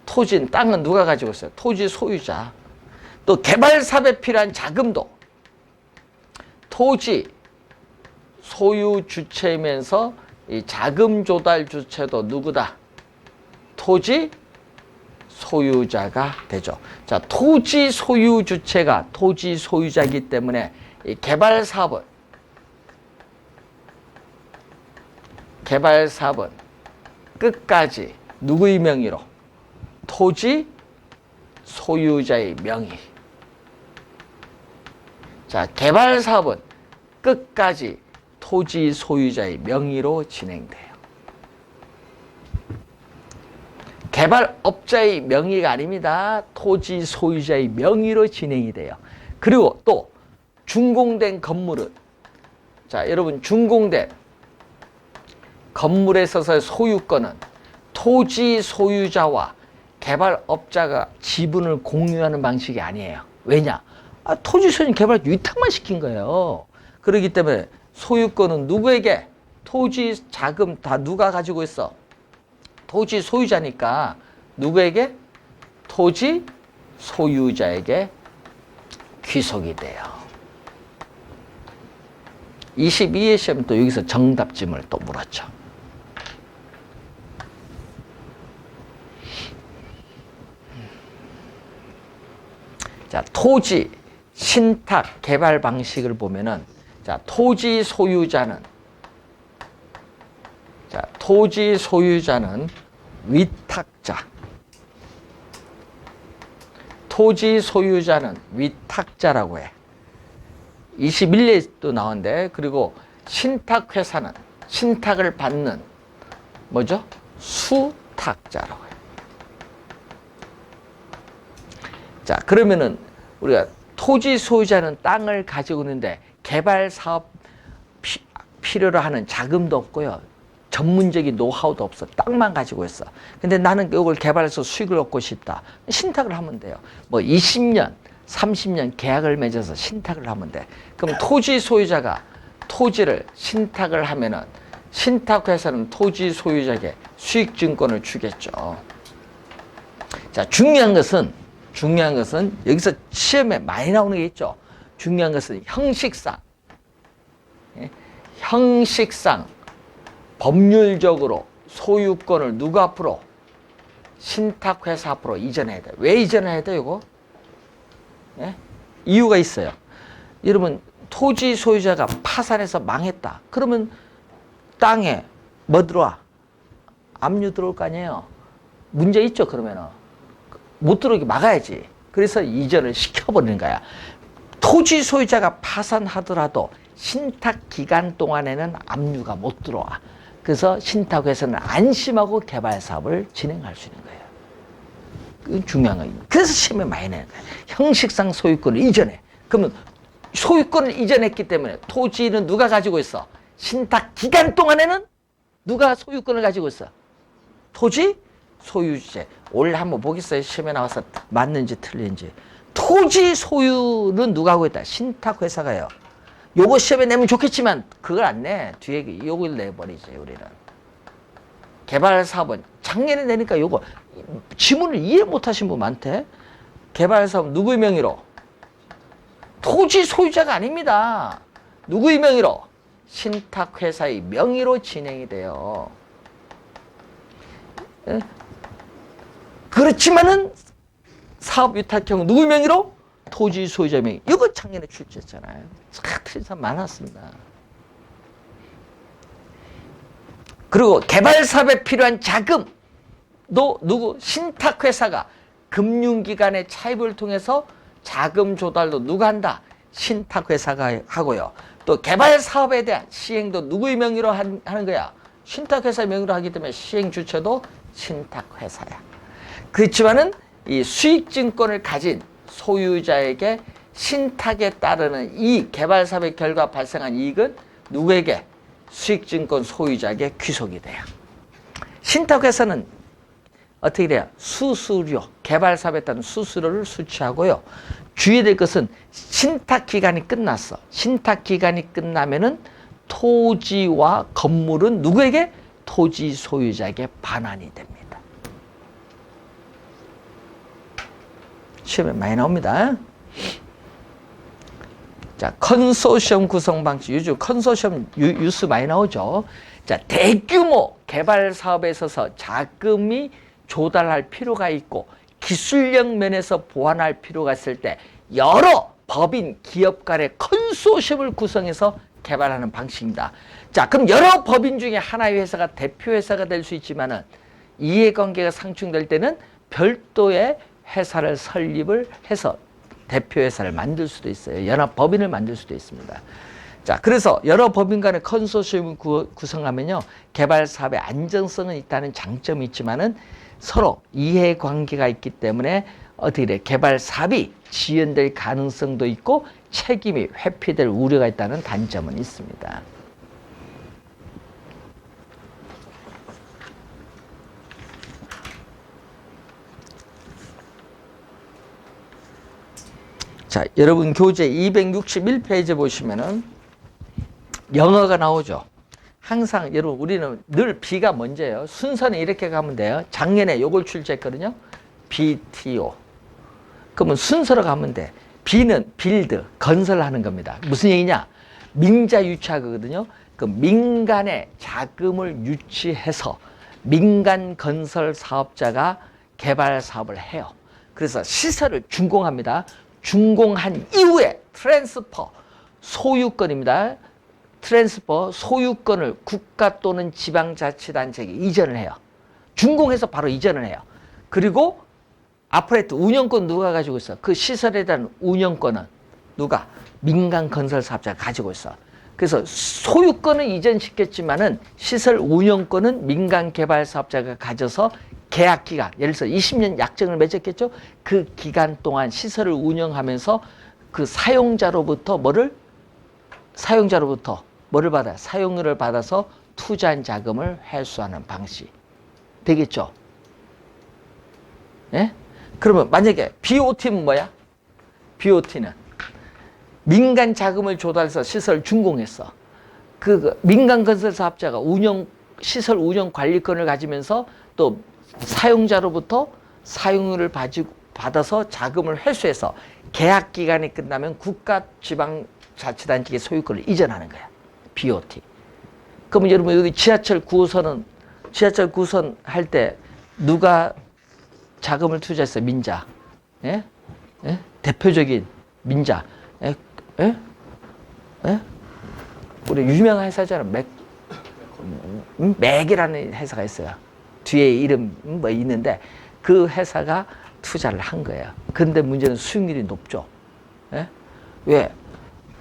토지는, 땅은 누가 가지고 있어요? 토지 소유자. 또 개발 사업에 필요한 자금도 토지 소유 주체이면서 이 자금 조달 주체도 누구다? 토지 소유자가 되죠. 자, 토지 소유 주체가 토지 소유자이기 때문에 이 개발 사업은 끝까지 누구의 명의로? 토지 소유자의 명의. 자, 개발 사업은 끝까지 토지 소유자의 명의로 진행돼요. 개발업자의 명의가 아닙니다. 토지 소유자의 명의로 진행이 돼요. 그리고 또 준공된 건물은, 자, 여러분, 준공된 건물에 있어서의 소유권은 토지 소유자와 개발업자가 지분을 공유하는 방식이 아니에요. 왜냐? 토지 소유는 개발 위탁만 시킨 거예요. 그렇기 때문에 소유권은 누구에게? 토지 자금 다 누가 가지고 있어? 토지 소유자니까 누구에게? 토지 소유자에게 귀속이 돼요. 22회 시험 또 여기서 정답짐을 또 물었죠. 자, 토지 신탁 개발 방식을 보면은, 자, 토지 소유자는 위탁자. 토지 소유자는 위탁자라고 해. 21회도 나오는데, 그리고 신탁회사는 신탁을 받는 뭐죠? 수탁자라고 해요. 자, 그러면은 우리가 토지 소유자는 땅을 가지고 있는데 개발 사업 필요로 하는 자금도 없고요. 전문적인 노하우도 없어. 땅만 가지고 있어. 근데 나는 이걸 개발해서 수익을 얻고 싶다. 신탁을 하면 돼요. 뭐 20년, 30년 계약을 맺어서 신탁을 하면 돼. 그럼 토지 소유자가 토지를 신탁을 하면은 신탁회사는 토지 소유자에게 수익증권을 주겠죠. 자, 중요한 것은 여기서 시험에 많이 나오는 게 있죠. 중요한 것은 형식상 법률적으로 소유권을 누구 앞으로? 신탁회사 앞으로 이전해야 돼. 왜 이전해야 돼, 이거? 예? 이유가 있어요. 여러분, 토지 소유자가 파산해서 망했다. 그러면 땅에 뭐 들어와? 압류 들어올 거 아니에요. 문제 있죠, 그러면은. 못 들어오게 막아야지. 그래서 이전을 시켜버리는 거야. 토지 소유자가 파산하더라도 신탁 기간 동안에는 압류가 못 들어와. 그래서 신탁회사는 안심하고 개발 사업을 진행할 수 있는 거예요. 그건 중요한 거예요. 그래서 시험에 많이 내는 거예요. 형식상 소유권을 이전해. 그러면 소유권을 이전했기 때문에 토지는 누가 가지고 있어? 신탁 기간 동안에는 누가 소유권을 가지고 있어? 토지 소유주체. 원래 한번 보겠어요. 시험에 나와서 맞는지 틀린지. 토지 소유는 누가 하고 있다? 신탁회사가요. 요거 시험에 내면 좋겠지만 그걸 안 내. 뒤에 요걸 내버리지 우리는. 개발 사업은 작년에 내니까 요거 지문을 이해 못하신 분 많대. 개발 사업 누구의 명의로? 토지 소유자가 아닙니다. 누구의 명의로? 신탁회사의 명의로 진행이 돼요. 예? 그렇지만은 사업 위탁 경우 누구의 명의로? 토지 소유자 명의. 이거 작년에 출제했잖아요. 틀린 사람 많았습니다. 그리고 개발 사업에 필요한 자금도 누구? 신탁회사가 금융기관의 차입을 통해서 자금 조달도 누가 한다? 신탁회사가 하고요. 또 개발 사업에 대한 시행도 누구의 명의로 하는 거야? 신탁회사의 명의로 하기 때문에 시행 주체도 신탁회사야. 그렇지만은 이 수익증권을 가진 소유자에게 신탁에 따르는 이 개발 사업의 결과 발생한 이익은 누구에게? 수익증권 소유자에게 귀속이 돼요. 신탁회사는 어떻게 돼요? 수수료, 개발 사업에 따른 수수료를 수취하고요. 주의해야 될 것은 신탁 기간이 끝났어. 신탁 기간이 끝나면은 토지와 건물은 누구에게? 토지 소유자에게 반환이 됩니다. 시험에 많이 나옵니다. 자, 컨소시엄 구성 방식. 요즘 컨소시엄 뉴스 많이 나오죠. 자, 대규모 개발 사업에 있어서 자금이 조달할 필요가 있고 기술력 면에서 보완할 필요가 있을 때 여러 법인, 기업 간의 컨소시엄을 구성해서 개발하는 방식입니다. 자, 그럼 여러 법인 중에 하나의 회사가 대표 회사가 될 수 있지만은 이해관계가 상충될 때는 별도의 회사를 설립을 해서 대표 회사를 만들 수도 있어요. 연합 법인을 만들 수도 있습니다. 자, 그래서 여러 법인 간의 컨소시엄을 구성하면요, 개발 사업의 안정성은 있다는 장점이 있지만은 서로 이해관계가 있기 때문에 어떻게 돼? 개발 사업이 지연될 가능성도 있고 책임이 회피될 우려가 있다는 단점은 있습니다. 자, 여러분 교재 261페이지 보시면은 영어가 나오죠. 항상 여러분 우리는 늘 B가 먼저예요. 순서는 이렇게 가면 돼요. 작년에 요걸 출제했거든요. BTO. 그러면 순서로 가면 돼. B는 빌드, 건설하는 겁니다. 무슨 얘기냐? 민자 유치하거든요. 그 민간의 자금을 유치해서 민간 건설 사업자가 개발 사업을 해요. 그래서 시설을 준공합니다. 준공한 이후에 트랜스퍼, 소유권입니다. 트랜스퍼, 소유권을 국가 또는 지방자치단체에게 이전을 해요. 준공해서 바로 이전을 해요. 그리고 아파트 운영권 누가 가지고 있어? 그 시설에 대한 운영권은 누가? 민간 건설 사업자가 가지고 있어. 그래서 소유권은 이전시켰지만은 시설 운영권은 민간 개발 사업자가 가져서 계약 기간, 예를 들어서 20년 약정을 맺었겠죠? 그 기간 동안 시설을 운영하면서 그 사용자로부터 뭐를 받아? 사용료를 받아서 투자한 자금을 회수하는 방식. 되겠죠? 예? 그러면 만약에 BOT는 뭐야? BOT는 민간 자금을 조달해서 시설 준공했어. 그 민간 건설 사업자가 시설 운영 관리권을 가지면서 또 사용자로부터 사용료를 받아서 자금을 회수해서 계약 기간이 끝나면 국가 지방자치단체의 소유권을 이전하는 거야. BOT. 그러면 여러분 여기 지하철 9호선 할 때 누가 자금을 투자했어요? 민자. 예? 예? 대표적인 민자. 예? 예? 예? 우리 유명한 회사잖아. 맥이라는 회사가 있어요. 뒤에 이름 뭐 있는데 그 회사가 투자를 한 거예요. 근데 문제는 수익률이 높죠. 예? 왜?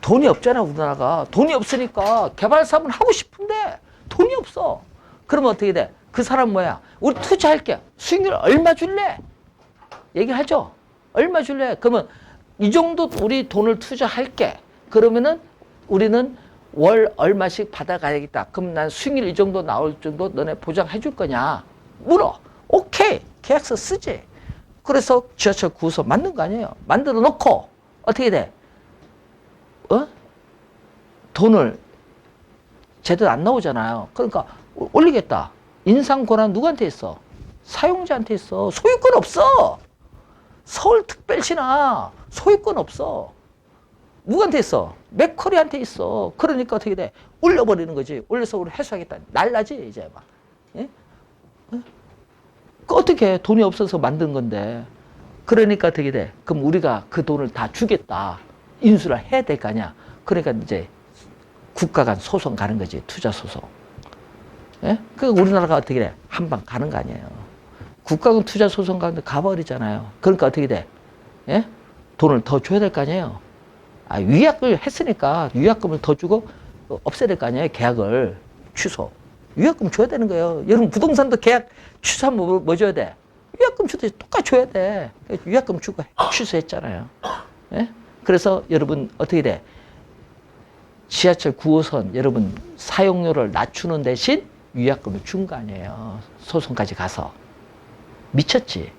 돈이 없잖아, 우리나라가. 돈이 없으니까 개발 사업은 하고 싶은데 돈이 없어. 그러면 어떻게 돼? 그 사람 뭐야? 우리 투자할게. 수익률 얼마 줄래? 얘기하죠. 얼마 줄래? 그러면 이 정도 우리 돈을 투자할게. 그러면은 우리는 월 얼마씩 받아가야겠다. 그럼 난 수익률 이 정도 나올 정도 너네 보장해 줄 거냐? 물어. 오케이. 계약서 쓰지. 그래서 지하철 9호선 만든 거 아니에요. 만들어 놓고 어떻게 돼? 돈을 제대로 안 나오잖아요. 그러니까 올리겠다. 인상 권한 누구한테 있어? 사용자한테 있어. 소유권 없어. 서울특별시나 소유권 없어. 누구한테 있어? 맥쿼리한테 있어. 그러니까 어떻게 돼? 올려버리는 거지. 올려서 우리 회수하겠다. 날라지 이제 막. 예? 그 어떻게 해? 돈이 없어서 만든 건데. 그러니까 어떻게 돼? 그럼 우리가 그 돈을 다 주겠다. 인수를 해야 될 거 아니야. 그러니까 이제 국가 간 소송 가는 거지. 투자 소송. 예? 그러니까 우리나라가 어떻게 돼? 한 방 가는 거 아니에요. 국가 간 투자 소송 가는데 가버리잖아요. 그러니까 어떻게 돼? 예? 돈을 더 줘야 될 거 아니에요. 위약을 했으니까 위약금을 더 주고 없애야 될 거 아니에요. 계약을 취소. 위약금 줘야 되는 거예요. 여러분 부동산도 계약 취소하면 뭐 줘야 돼? 위약금 주듯이 똑같이 줘야 돼. 위약금 주고 취소했잖아요. 예? 그래서 여러분 어떻게 돼? 지하철 9호선 여러분 사용료를 낮추는 대신 위약금을 준 거 아니에요. 소송까지 가서. 미쳤지?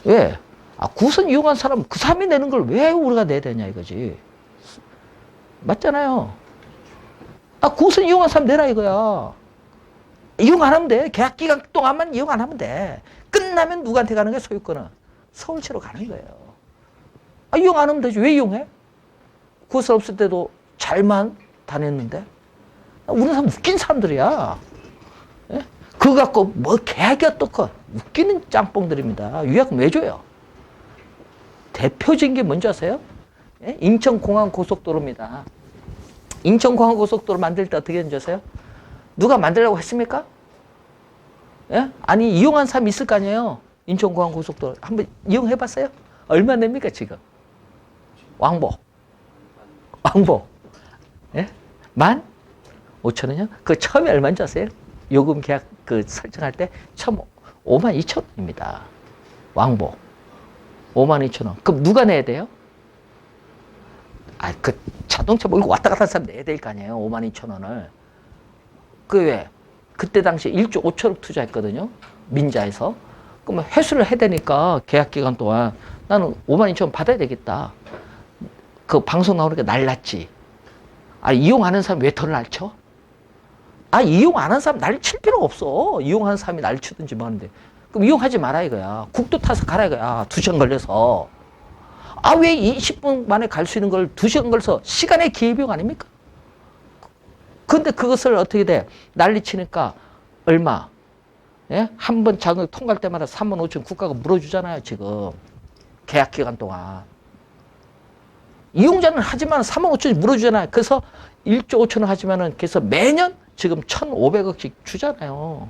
왜? 9호선 이용한 사람 그 사람이 내는 걸 왜 우리가 내야 되냐 이거지. 맞잖아요. 9호선 이용한 사람 내라 이거야. 이용 안 하면 돼. 계약 기간 동안만 이용 안 하면 돼. 끝나면 누구한테 가는 거야, 소유권은? 서울시로 가는 거예요. 이용 안 하면 되지. 왜 이용해? 그것을 없을 때도 잘만 다녔는데. 우리는 사람 웃긴 사람들이야. 예? 그거 갖고 뭐 계약이 어떻고 웃기는 짬뽕들입니다. 위약금 왜 줘요? 대표적인 게 뭔지 아세요? 예? 인천공항고속도로입니다. 인천공항고속도로 만들 때 어떻게 했는지 아세요? 누가 만들라고 했습니까? 예? 아니 이용한 사람이 있을 거 아니에요. 인천공항고속도로 한번 이용해 봤어요? 얼마 냅니까 지금? 왕복 예? 15,000원이요? 그 처음에 얼마인지 아세요? 요금 계약 그 설정할 때 처음 52,000원입니다. 왕복 52,000원. 그럼 누가 내야 돼요? 그 자동차 뭐 이거 왔다 갔다 하는 사람 내야 될 거 아니에요. 52,000원을. 그 왜? 그때 당시 1조 5천억 투자했거든요. 민자에서. 그러면 회수를 해야 되니까 계약 기간 동안 나는 52,000원 받아야 되겠다. 그 방송 나오니까 날랐지. 이용하는 사람 왜 더 날쳐? 이용 안 하는 사람 날칠 필요가 없어. 이용하는 사람이 날치든지 뭐 하는데. 그럼 이용하지 마라 이거야. 국도 타서 가라 이거야. 2시간 걸려서. 왜 20분 만에 갈 수 있는 걸 2시간 걸려서 시간의 기회비용 아닙니까? 근데 그것을 어떻게 돼? 난리치니까 얼마? 예? 한 번 자격 통과할 때마다 35,000 국가가 물어주잖아요, 지금. 계약 기간 동안. 이용자는 하지만 35,000이 물어주잖아요. 그래서 1조 5천원 하지만은 그래서 매년 지금 1,500억씩 주잖아요.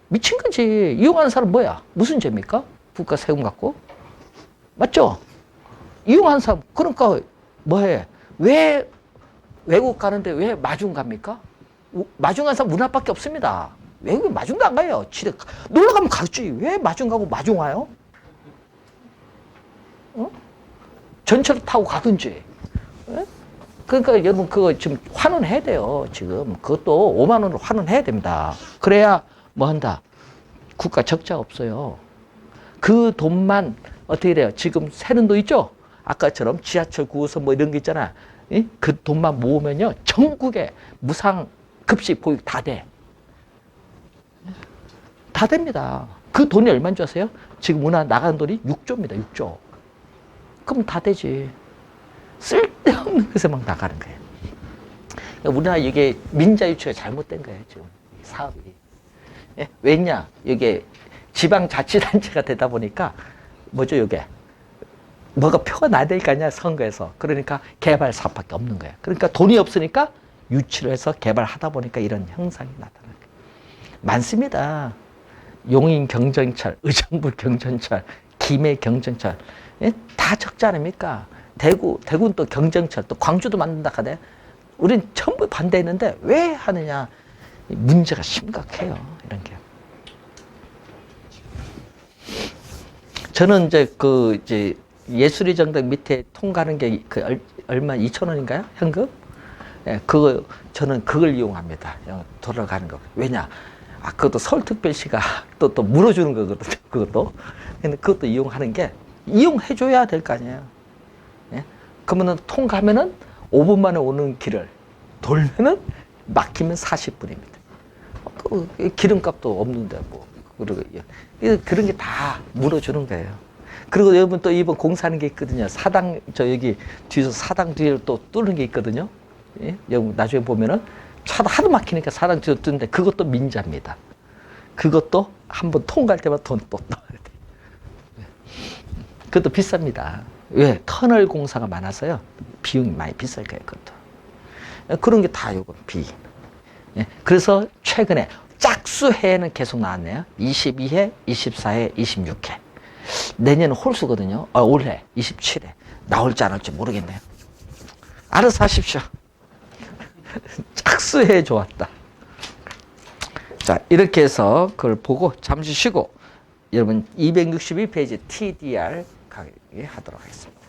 미친 거지. 이용하는 사람 뭐야? 무슨 죄입니까? 국가 세금 갖고. 맞죠? 이용하는 사람, 그러니까 뭐해? 왜 외국 가는데 왜 마중 갑니까? 마중 가는 사람 우리나라밖에 없습니다. 외국에 마중도 안 가요. 놀러 가면 가지. 왜 마중 가고 마중 와요? 전철 타고 가든지. 예? 그러니까 여러분 그거 지금 환원해야 돼요. 지금 그것도 5만 원으로 환원해야 됩니다. 그래야 뭐 한다? 국가 적자 없어요. 그 돈만 어떻게 돼요? 지금 새는 돈 있죠? 아까처럼 지하철 9호선 뭐 이런 게 있잖아. 그 돈만 모으면요. 전국에 무상 급식 보육 다 돼. 다 됩니다. 그 돈이 얼마인 줄 아세요? 지금 우리나라 나가는 돈이 6조입니다. 6조. 그럼 다 되지. 쓸데없는 것에 막 나가는 거예요. 우리나라 이게 민자 유치가 잘못된 거예요. 지금 사업이. 예? 왜냐? 이게 지방자치단체가 되다 보니까 뭐죠 이게? 뭐가 표가 나야 될 거 아니야 선거에서. 그러니까 개발 사업밖에 없는 거예요. 그러니까 돈이 없으니까 유치를 해서 개발하다 보니까 이런 현상이 나타나는 거예요. 많습니다. 용인 경전철, 의정부 경전철, 김해 경전철. 예? 다 적자 아닙니까? 대구는 또 경전철, 또 광주도 만든다 하대. 우린 전부 반대했는데 왜 하느냐? 문제가 심각해요. 이런 게. 저는 이제 예술의 정당 밑에 통과하는 게 얼마 2,000원인가요? 현금? 예, 저는 그걸 이용합니다. 돌아가는 거. 왜냐? 그것도 서울특별시가 또 물어주는 거거든요. 그것도. 근데 그것도 이용하는 게 이용해줘야 될 거 아니에요. 예? 그러면은 통과하면은 5분 만에 오는 길을 돌면은 막히면 40분입니다. 기름값도 없는데 뭐. 그런 게 다 물어주는 거예요. 그리고 여러분 또 이번 공사하는 게 있거든요. 사당, 여기 뒤에서 사당 뒤를 또 뚫는 게 있거든요. 예? 여러분 나중에 보면은 차도 하도 막히니까 사당 뒤로 뚫는데 그것도 민자입니다. 그것도 한번 통과할 때마다 돈 또 넣어야 돼. 그것도 비쌉니다. 왜? 터널 공사가 많아서요. 비용이 많이 비쌀 거예요, 그것도. 그런 게 다 요거 비. 예? 그래서 최근에 짝수해는 계속 나왔네요. 22회, 24회, 26회. 내년은 홀수거든요. 올해 27회. 나올지 안 올지 모르겠네요. 알아서 하십시오. 짝수해 좋았다. 자, 이렇게 해서 그걸 보고 잠시 쉬고 여러분 262페이지 TDR 하도록 하겠습니다.